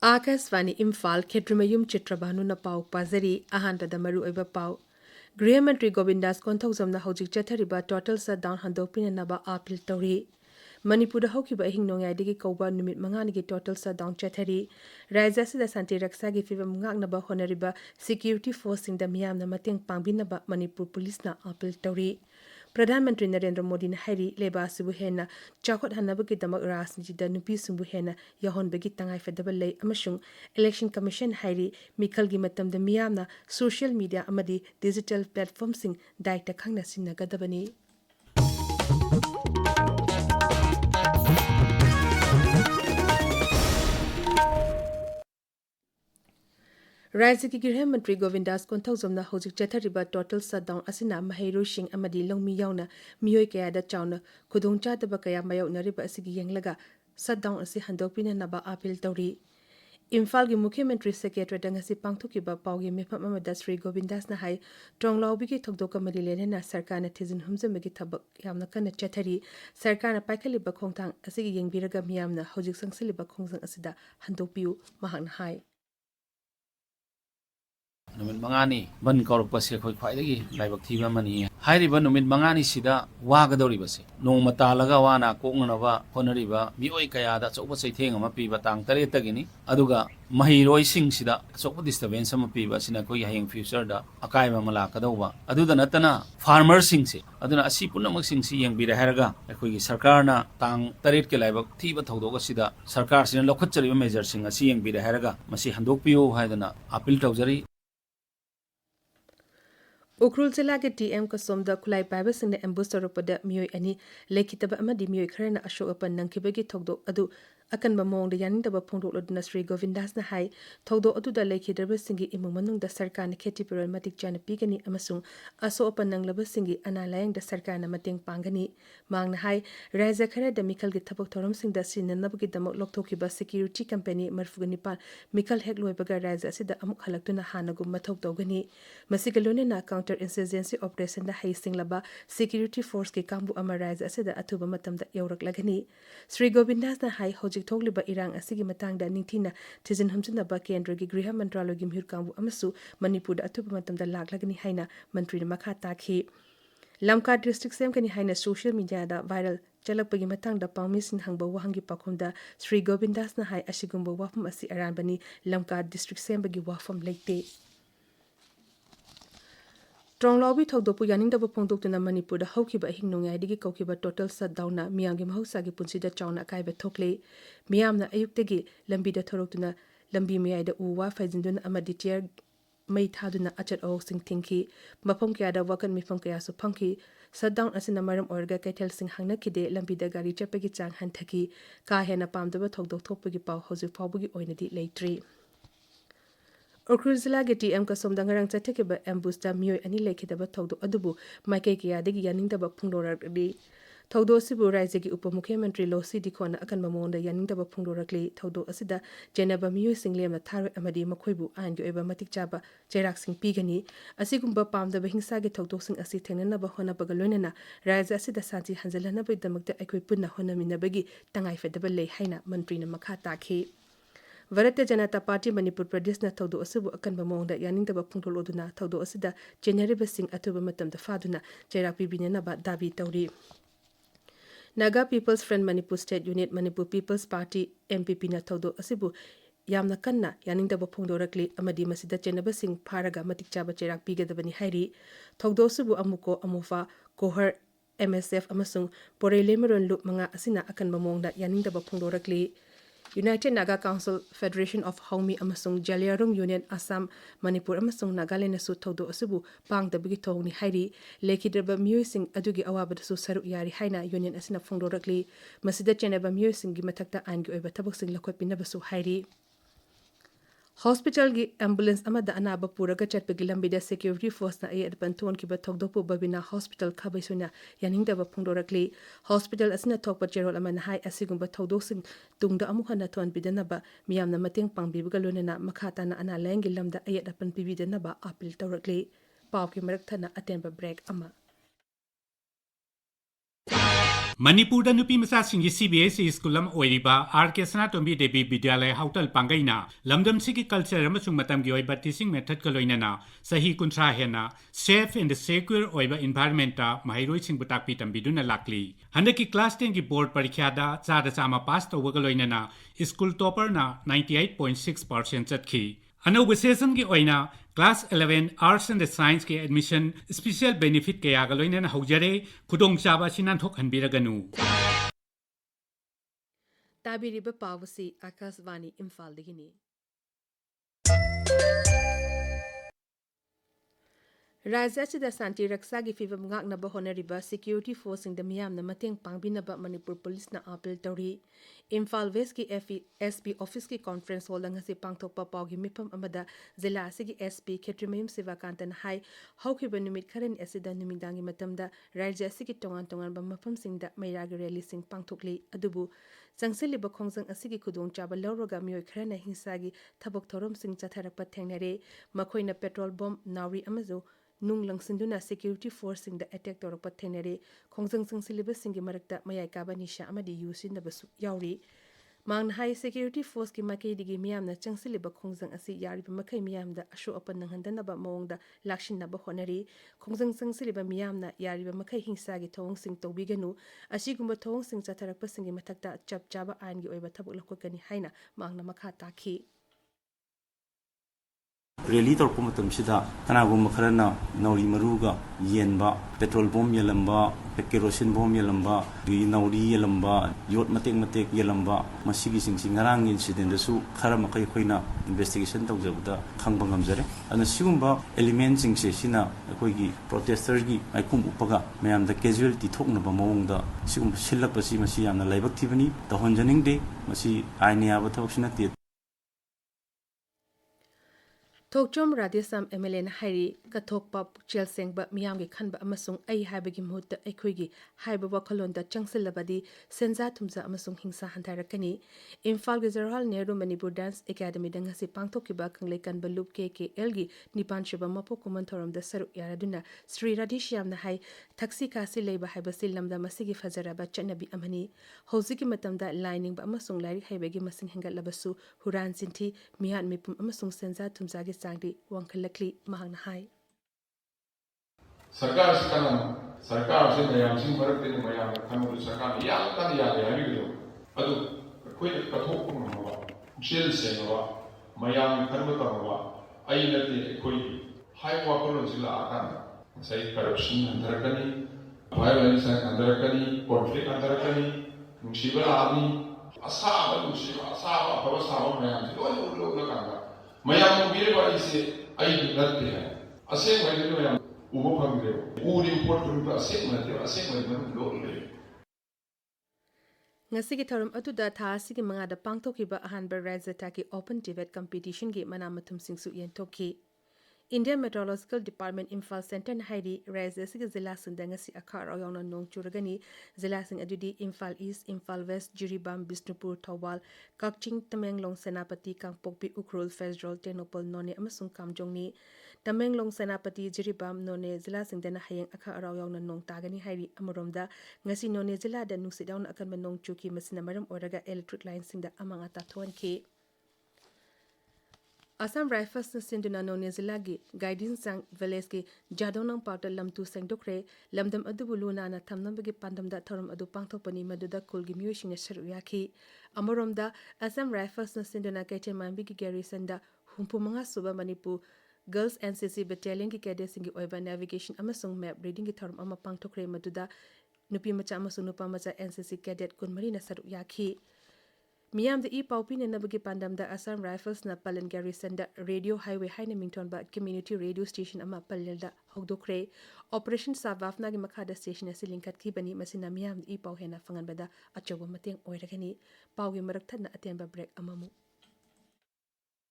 Akasvani Imphal Chitrabhanu Chitrabhanu na pau pazari ahanbada maru oiba pau. Gृह मंत्री गोविंदास कोंथौजमना हौजिक चथरिबा टोटल शटडाउन हंदोपिननबा अपील तौरी मणिपुर हौकिबा अहिंग नोंगाइदगी कौबा नुमित मंगानिगी टोटल शटडाउन चथरी राज्य असिदा शांति रक्षागी फिवम ngangnaba honariba security force singda miyamna mateng pangbinaba Manipur पुलिसना अपील तौरी प्रधानमंत्री नरेंद्र मोदी ने हाइरी लेबा सिबु हेना चाखोट हनबगी दमक राजनीतिदा नुपी सुंबु हेना यहोनबगी तंगाई फेदबल ले अमसुंग इलेक्शन कमीशन हाइरी मिखलगी मतमदा मियामना सोशल मीडिया अमदी डिजिटल प्लेटफॉर्म सिंग दायित्व खंगना सिन्नगदबनी राज्य की गृह मंत्री गोविंदास कोंथौजमना हौजिक चथरिबा टोटल शटडाउन असिना महैरोसिंग अमदी लौमी यावना मियोय कयादा चावना खुदोंचादबा कया मायोनरिबा असिगी येंगलगा शटडाउन असि हंदोपिननबा अपील तौरी इम्फाल की मुख्यमंत्री सेक्रेटरी दंगसी पांगथुकिबा पाउगी मिफम अमदा श्री गोविंदास ना हाई टोंगलाउबी की थोकदोक मरी लेनेना सरकार ने थिजिन हुमजमगी थबक यामना कन्न चथरी सरकार ने पाइखलिबा खोंगथांग असिगी येंगबिरगा मियामना हौजिक संगसलिबा खोंगजंग असिदा हंदोपियु महांगना हाई नुमित मंगानी बन कौरपसे अखोई ख्वाइदगी लाइबक थीबा मनी हाइरिबा नुमित मंगानी सिदा वागदौरिबसे नोंमा तालगा वाना कोंगनबा होनरिबा मिओय कयादा चौबा चैथेंग अमा पीबा तांग तरेतगिनी अदुगा महिरोइसिंग सिदा चौबा डिस्टर्बेंस अमा पीबा सिना कोई हयेंग फ्यूचर दा अकायबा मला कदौबा अदुदा नतना फार्मर सिंगसे अदुना असि पुनमक सिंगसि येंगबिरा हैरगा अखोई सरकारना तांग तरेत के लाइबक थीबा थौदोग सिदा सरकार सिना लौखतचरिबा मेजर सिंग असि येंगबिरा हैरगा मसि हंदोकपियो हायदना अपील तौजरी उखरुल जिला के टीएम कसोमदा खुलाई पाइबा सिंह एम्बुस तौरपदा मियोय अनि लेखितबा अमदि मियोय खरना अशोकपन नंखिबगी थौदो अदु अकनबा मोंगदा यानिंदबा फोंदोकलदुना श्री गोविंदास ना हाई थौदो अदुदा लेखिदबा सिंगी इमुंग मनुंगदा सरकार ने खेती पिरोल मतिक चाना पीगनी अमसुंग अशोकपन नंगलबा सिंगी अनालायंगदा सरकार ना मतेंग पांगनी मांगना हाई राज्य खरदा मिखल की थबक थोरम सिंगदा सिननबगी दमक लोकथोकिबा सिक्योरिटी कंपनी मरफुगनिपाल मिखल हेक लोयबगा राज्य असिदा अमुक हलक्तुना हानगु मथौक तौगनी मसिगलोनेना काउंटर इंसर्जेंसी ऑपरेशन दा हाईसिंगलबा सिक्योरिटी फोर्स के कांबु अमर राज्य असिदा अथुबा मतमदा यौरकलगनी श्री गोविंदास ना हाई हौजिक थोगलिबा इरांग असिगी मतांगदा निंगथिना थिजिन हमजिनबा केंद्र की गृह मंत्रालय की मिहुर कांबु अमसु मणिपुर अथुबा मतमदा लागलगनी हाइना मंत्री मखा ताखी लमका डिस्ट्रिक्ट सेमकनी हाइना सोशल मीडिया दा वायरल चलकपगी मतांगदा पाउमिसिन हंगबा वहंगी पाखुमदा श्री गोविंदास ना हाई असिगुंबा वाफम असि अरानबनी लमका डिस्ट्रिक्ट सेमबगी वाफम लेते ट्रोंगलाउबी थौदोपु यानिंगदबा फोंदोक्तुना मणिपुरदा हौखिबा अहिंग नोंगाइदगी कौखिबा टोटल शटडाउनना मियांगी महौसागी पुंसीदा चावना अकाइबा थोकले मियामना अयुक्तगी लंबीदा थोरक्तुना लंबी मयाइदा उवा फैजिंदुना अमदि टियर मई थादुना अचत अहोसिंग थिंखी मफम कयादा वकन मिफम कयासु फंखी शटडाउन असिना मरम ओरगा कैथल सिंह हंगनखिदे लंबीदा गाड़ी चटपगी चांग हंथकी का हेना पामदबा थौदोक थोकपगी पाव हौजिक फावबगी ओइनदि लेट्री उखरुल जिला के TM कसोमदा ngarang chathekeba ambusta miyoy ani lekhidaba thaudo adubu maikei kiyadagi yaningdaba phungdoragdi thaudo sibu rajya ki upamukhyamantri losi dikhona akan mamonda yaningdaba phungdorakli thaudo asida jenaba miyoy singlemna tharoi amadi makhoibu angi oiba matik chaba cherak sing pigani asigumba pamdaba hingsa ge thaudo sing asi thengnaba hona bagaloinana rajya asida santi hanjalana bai damakta aikoi punna hona minabagi tangai fedaba lei haina mantri na makha takhi Bharatiya Janata party Manipur प्रदेश न थौदो असबु अकनबा मोंगदा यानिंगदबा फुंगथोलोदुना थौदो असदा जेनरेबा सिंग अथुबा मतमदा फादुना चेराक पिबिनेनबा दाबी तौरी Naga people's front Manipur state unit Manipur people's party MPP न थौदो असबु यामना कन्ना यानिंगदबा फुंगदोरकली अमदी मसिदा चेनबा सिंग फारगा मतिक चाबा चेराक पिगदबनी हाइरी थौदो असबु अमुको अमुफा कोहर एमएसएफ अमसुंग पोरेलेमरन लुप मंगा असिना अकनबा मोंगदा यानिंगदबा फुंगदोरकली United Naga Council Federation of Haumi amasung Jaliarung Union Assam Manipur amasung Nagaland su thodo asubu pangdabagi thongni hairi lekhidaba miyosing adugi awabadasu saru yari haina union asina phongdorakli masida chenaba miyosing gi mathakta angi oiba thabaksing lakhopinabasu hairi Hospital की ambulance अमदा अनाबा पुरगा चटपगी लंबीदा security force ना ए अदपंथोन की बथोगदोपु Babina hospital खबैसुना यानिंगदबा फुंगदोरकली hospital असना थोकपा चेरोल अमना high असिगुंबा थौदोसिंग तुंगदा अमुखना थोन बिदनबा मियामना मतेंग पांगबिबगा लोनेना मखाताना अना Lange lambda ए अदपन पिबिदनबा appeal तौरकली पाव की मरक थना अटेंबा break अमा Manipur nupi masa singi CBSE skulam oiriba RK Sanatombi Devi Vidyalaya Hotel Pangaina lamdam sigi culture amasung matam gi oiba teaching method kaloinana sahi kuntra hena safe and secure oiba environment ta mahiroi sing butakpi tambiduna lakli handaki class 10 gi board parikha da chada chama pass tawga kaloinana school topper na 98.6% chatki Another session ki oina class 11 arts and science ke admission special benefit kaya galoina na haujare khudong chaba sinan thok hanbiraganu tabiriba pawasi Akasvani Imphal digini Raja Chida Santi Raksagi Fivam Ngaknaba Honoriba Security Force in the Miam na Mateng Pangbinaba Manipur Police na Apel Tori Imphal West ki SP Office ki Conference Hall nga si Pangthokpa Pawgi Mipam Amada Zila Sigi SP Ketrimayum Sivakantan Hai Hawkiba Numit Karen Esida Numidangi Matamda Raja Sigi Tongan Tongan ba Mapam Singda Mayragi Rally Sing Pangthokli Adubu Sangsili ba Khongsang Asigi Kudong Chaba Lauroga Mioy Kharana Hinsagi Thabok Thorom Sing Chatharakpa Thengnare Makoina petrol bomb Nauri Amazo Nung langsinduna security force sing the attack torak thenare khongjang sang syllabus sing gi marakta mayai kaba nisha amadi yusin da basu yauri mang high security force ki makai digi miyam na changsiliba khongjang asi yari ba makai miyam da asho apan nang handana ba mawong da lakshin na ba honari khongjang sang siliba miyam na yari ba makai hingsa gi thong sing tobi ganu asi gumba thong sing chatharak pa sing gi mathakta chap chaba ain gi oiba thabuk lakokani haina mang na makha takhi Rally torpo matam sida kanagum makharana nauri maruga yenba petrol bomb yelamba kerosene bomb yelamba gi nauri yelamba yot matek yelamba masigi sing ngarang incident su khara makai khoina investigation tawjabda khangba ngamjare ana sigumba element sing se sina akoi gi protester gi aikum upaga mayam da casualty thokna ba mawong da sigum silak basi masi yamna laibak thibani tahonjaning de masi aini aba thok sina te Tokchom Radisam MLN Hari Kathokpa Chel Sengba Miyamgi Khanba Amasung Ai Haibagi Muhutta Aikhuigi Haiba Wakalonda Changsilabadi Senza Tumza Amasung Hingsa Hantarakani Imphal Gizarhal Nehru Manipur Dance Academy Dangasi Pangthokiba Kanglekan Balup KKL gi Nipan Shiba Mapo Kumantoram da Saru Yaraduna Sri Radishyam na Hai Taxi Kasi Leiba Haiba Silamda Masigi Fazaraba Chanabi Amani Hoziki Matamda Lining ba Amasung Lairi Haibagi Masing Hangat Labasu Huran Sinti Mihan Mipum Amasung Senza Tumzagi Sangdi Wankalakli Mahang Hai Sarkar sekarang sarkar yang sing barat ini mayang kamu sarkar yang kan ya hari itu aduh kue kathok pun mawa jail sengawa mayang kamu tahu mawa ayi nanti kue hai wakulu sila akan saya corruption antara kani violence antara kani konflik antara kani musibah ami asal musibah asal apa asal mayang itu lo kan mayang mobil balik si ayi nanti ya asing mayang itu mayang ubo pangdeo uri portun pa asing mayang lo Ngasigi tharum atuda tha sigi mangada pangthokiba ahanba rajata ki open debate competition gi manamathum singsu yentoki Indian Meteorological Department Imphal Center na hairi raja sigi zila sunda ngasi akhar ayona nong churagani zila sing adudi Imphal East Imphal West Jiribam Bishnupur Thawal Kakching Tamenglong Senapati Kangpokpi Ukhrul Fezrol Tenopal None amasung Kamjongni Tamenglong Senapati Jiribam None zila sing dana hayeng akhar ayona nong tagani hairi amuromda ngasi None zila da nusidawn akan manong chuki masina maram oraga electric line sing da amang atatuan ki Assam Rifles na sinduna no Nezilagi guidance sang village ki jadonang parta lamtu sengdokre lamdam adubuluna na tamnambagi pandamda thorum adu pangthopani maduda kulgi miyoshin sharu yaki amoromda Assam Rifles na sinduna kaite mambigi garrison da humpu manga suba Manipur Girls NCC Battalion ki cadets singi oiva navigation amasung map reading ki thorum ama pangthokre maduda nupi macha amasung nupa macha NCC cadet kunmari na saru yaki Miyam the Paupin and Nabagi Pandam the Assam Rifles na Palan Garrison the Radio Highway Haina Mington ba Community Radio Station ama Palilda Hogdokre Operation Savafna Makada Station as Linkat Kibani Masina Miyam the Pau Hena Fanganbada Achoba Mating Oiragani Paugi Maraktan na Atemba Break Amamu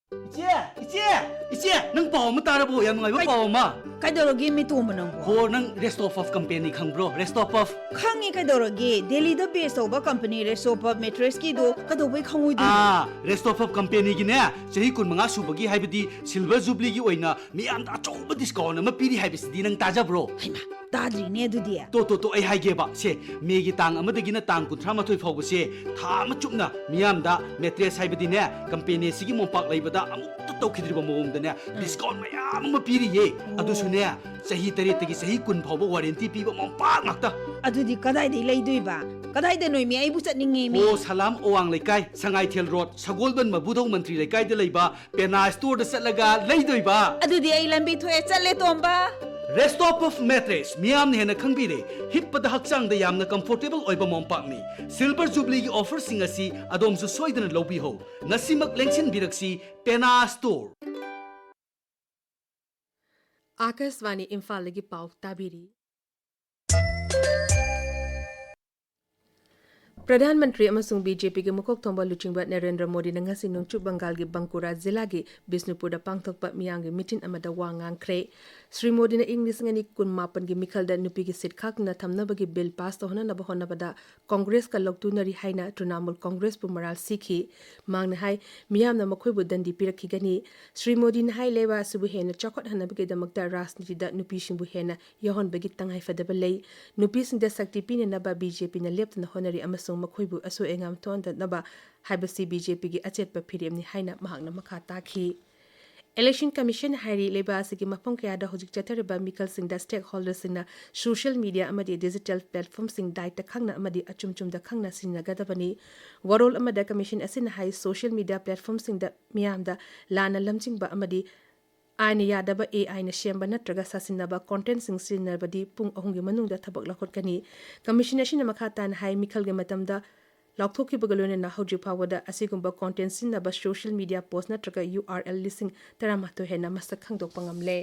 Iche, nang pao mo tarabo yan mga pao ma. Kaidorogi mi tumo nang Ho nang Rest of company kang bro, Rest of. Kangi kaidorogi, Delhi the base of company Rest of mattress ki do kadoboy kangui do. Rest of company gina. Sahi kun mga subagi haibadi silver jubilee gi oina mi am ta choba discount na mapiri haibisi di nang taja bro. Haima, ताद्रीने दुदी तो आई हाइगेबा से Maggi तांग अमदगिना तांग कुंथ्रा मथोय फावबसे था अम चुपना मियामदा mattress हाइबदिने company सिगी मोंपाक लैबदा अमुक तौखिद्रिबा मोंगदने discount मयाम अम पिरिये अदुसुने सही तरेतगी सही कुन फावबा warranty पीबा मोंपाक नाक्ता अदुदी कदाइदै लैदुइबा कदाइदा नोइमी आइबु चटनिंगे मी ओ सलाम ओवांग लेकाय संगाइथेल रोड सगोलबन मबुदौ मंत्री लेकाय द लैबा पेना स्टोर द चलगा लैदुइबा अदुदी आई लंबी थोए चले तोंबा रेस्ट ऑफ मैट्रेस मियाम ने खंगबीरे हिप्पद हक्चांग द यामना कंफर्टेबल ओइबा मोंपाकनी सिल्वर जुबली की ऑफर सिंग असि अदोमसु सोइदन लौबी हो नसीमक लेंसिन बिरक्सी पेना स्टोर आकाशवाणी इम्फाल की पाव ताबिरी प्रधानमंत्री अमसुंग बीजेपी के मुखोक थोंबा लुचिंगबा नरेंद्र मोदी ने ngasi नोंगचु बंगाल की बंकुरा जिला की बिष्णुपुर दा पांगथोकपा मियांग की मीटिंग अमदा वा ngankhre श्री मोदी ने इंग्लिश ngani kun मापन की मिखल दा नुपी की सीट खाकना थमनबा की बिल पास तोहना नब होनबदा कांग्रेस का लोकतुनरी हाइना तृणमूल कांग्रेस पु मराल सीखी मांगना हाई मियाम न मखोय बु दंडी पिरखिगनी श्री मोदी ने हाई लेवा सुबु हेना चखत हनबगे दमकता राजनीति दा नुपी सिंबु हेना यहन बगी तंगाई फदब लई नुपी सिंग दा शक्ति पिने नबा बीजेपी न लेप्तना होनरी अमसुंग मखोयबु असो एंगाम तोंद नबा हाइबसी बीजेपी की अचेतप फिरेमनी हाइना महांगना मखा ताखी इलेक्शन कमीशन हाइरी लेबा की मफम कयादा होजिक चथरबा मिकल सिंह दा स्टेक होल्डर्स सिंह सोशल मीडिया अमदी डिजिटल प्लेटफॉर्म सिंह दाइट खंगना अमदी अचुम दा खंगना सिनगदबनी वरोल अमदा कमीशन असिन हाई सोशल मीडिया प्लेटफॉर्म सिंह दा मियाम दा लाना लमचिंगबा अमदी आइन यादब AI न शेम नत्रगा सासिनबा कंटेंट सिंग सिनबदी पुंग अहुंगी मनुंगदा थबक लखोटकनी कमीशन असिन मखा तान हाई मिखल गे मतमदा लौथोकी बगलोने ना हौजी फावदा असिगुंबा कंटेंट सिनबा सोशल मीडिया पोस्ट नत्रगा URL लिसिंग तरामातो हेना मसक खंगदोक पंगमले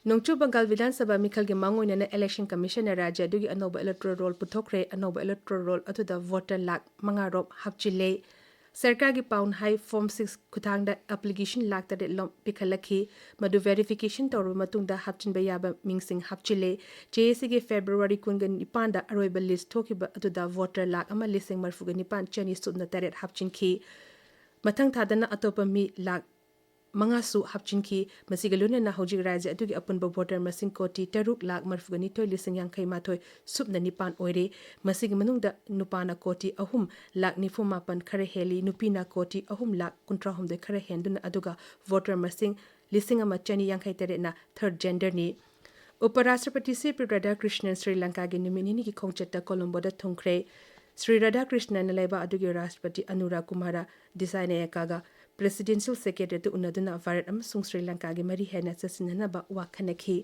नोंगचु बंगाल विधानसभा मिखल के मांगोइना इलेक्शन कमीशन राज्य दुगी अनोबा इलेक्टोरल रोल पुथोखरे अनोबा इलेक्टोरल रोल अतुदा वोटर लाख मंगारोप हापचिले सरकार की पाउन हाई फॉर्म 6 खुथांग एप्लीकेशन लाख तरे लोम पिखलखी मधु वेरिफिकेशन तौर मतुंग हापचिन याबा मिंगसिंग हापचिले जेएसी के फेब्रुआरी 19 दा अरोइब लिस्ट थोकिबा अतुदा वोटर लाख अमा लिसिंग मरफुग निपान चनी सुबना तरेट हापचिनखी मथंग थादना अतोपा मी लाख मंगासु हापचिनखी मसिगलुने ना हौजिक राज्य अदुगी अपुनबा वोटर मसिंग कोटी 6,42,000 सुबना निपान ओइरे मसिग मनुंगदा नुपाना कोटी 3,94,000 खरे हेली नुपीना कोटी 3,19,000 खरे हेंदुना अदुगा वोटर मसिंग 1,000 ना थर्ड जेंडर नि उपराष्ट्रपति से राधाकृष्णन श्रीलंका के निमिनी की खोंचता कोलंबोदा थुंखरे श्री राधाकृष्णन लेबा अदुगी राष्ट्रपति अनुराग कुमार दिसाइने कागा प्रेसिडेंशियल सेक्रेटरी उन्नदुना भारत अमसुंग श्रीलंका के मरी हेना चसिननबा वाखनखी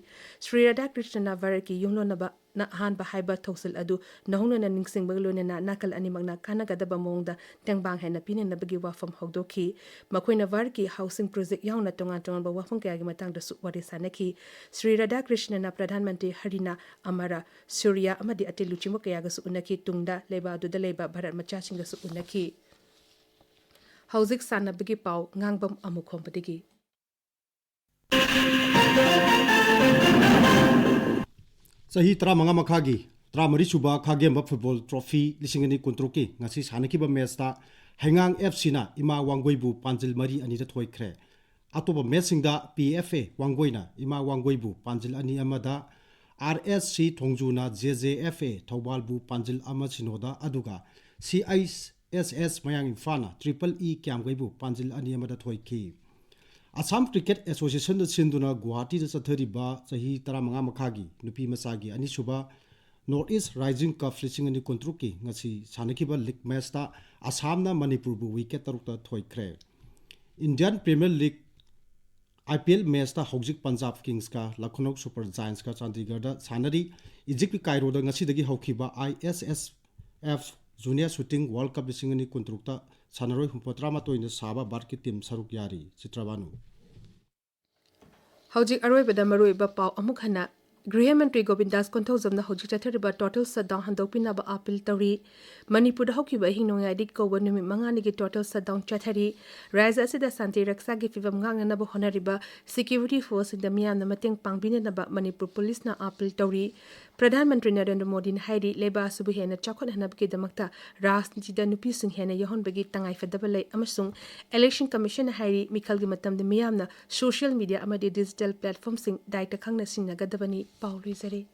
श्री राधाकृष्णन भारत की युंगलोनबा ना हानबा हाइबा थौसल अदु नहुनना निंगसिंग बगलोनना नाकल अनिमगना कानागदबा मोंगदा तेंगबांग हेना पिननबगी वाफम हौदोखी मखोइना भारत की हाउसिंग प्रोजेक्ट याउना तोंगा तोंगा वाफम कयागी मतंगदा सुवारी सानखी श्री राधाकृष्णन प्रधानमंत्री हरिना अमरा सूर्या अमदी अतिलुचिमो कयागसु उनखी तुंगदा लेबा अदुदा लेबा भारत मचासिंगसु उनखी हौजिक सानबगी पाव ngangbam Amukhomba Sahi 15 makhagi 13 suba khagem football trophy 2019 ki ngasi sanaki match ta hengang FC na ima wanggoibu panjil mari ani da thoikre atoba match singda PFA wanggoina ima wanggoibu panjil ani amada RSC thongjuna JJFA thaubalbu panjil ama sinoda aduga CISS mayang infana EE kyamgaibu panjil ani amada thoiki Assam Cricket Association sinduna Guwahati da chathariba sahi 15 makhagi nupi masagi ani suba North East Rising Cup 2019 ki ngasi sanakiba league match ta Assam na Manipur bu wicket tarukta thoikre Indian Premier League IPL match ta Hojik Punjab Kings ka Lucknow Super Giants ka Chandigarh da sanari Egypt Cairo da ngasi dagi haukiba ISSF Junior Shooting World Cup 2019 ta Sanaroi Humpotrama toina saba barki team saruk yari Chitrabhanu हौजिक अरोइबदा मरोइबा पाव अमुक हना गृह मंत्री गोविंदास कोंथौजमना हौजिक चथरिबा total shutdown हंदोपिनाबा appeal तौरी मणिपुर हौकिबा हिंगनोंगाइदि कोबा नुमित मंगानी की टोटल सटडाउन चथरी राज्य असिदा शांति रक्षा की फिवम ngangnaba होनरिबा सिक्योरिटी फोर्स इन द मियामना मतेंग पांगबिननबा मणिपुर पुलिस ना अपील तौरी Pradhan Mantri Narendra Modi na hairi leba asubu hena chakot hanabki damakta rajnitida nupi sing hena yahon bagi tangai fadaba lay amasung Election Commission na hairi mikal gi matam de miyamna social media amadi digital platform sing daita khangna sinnagadabani pauli zare.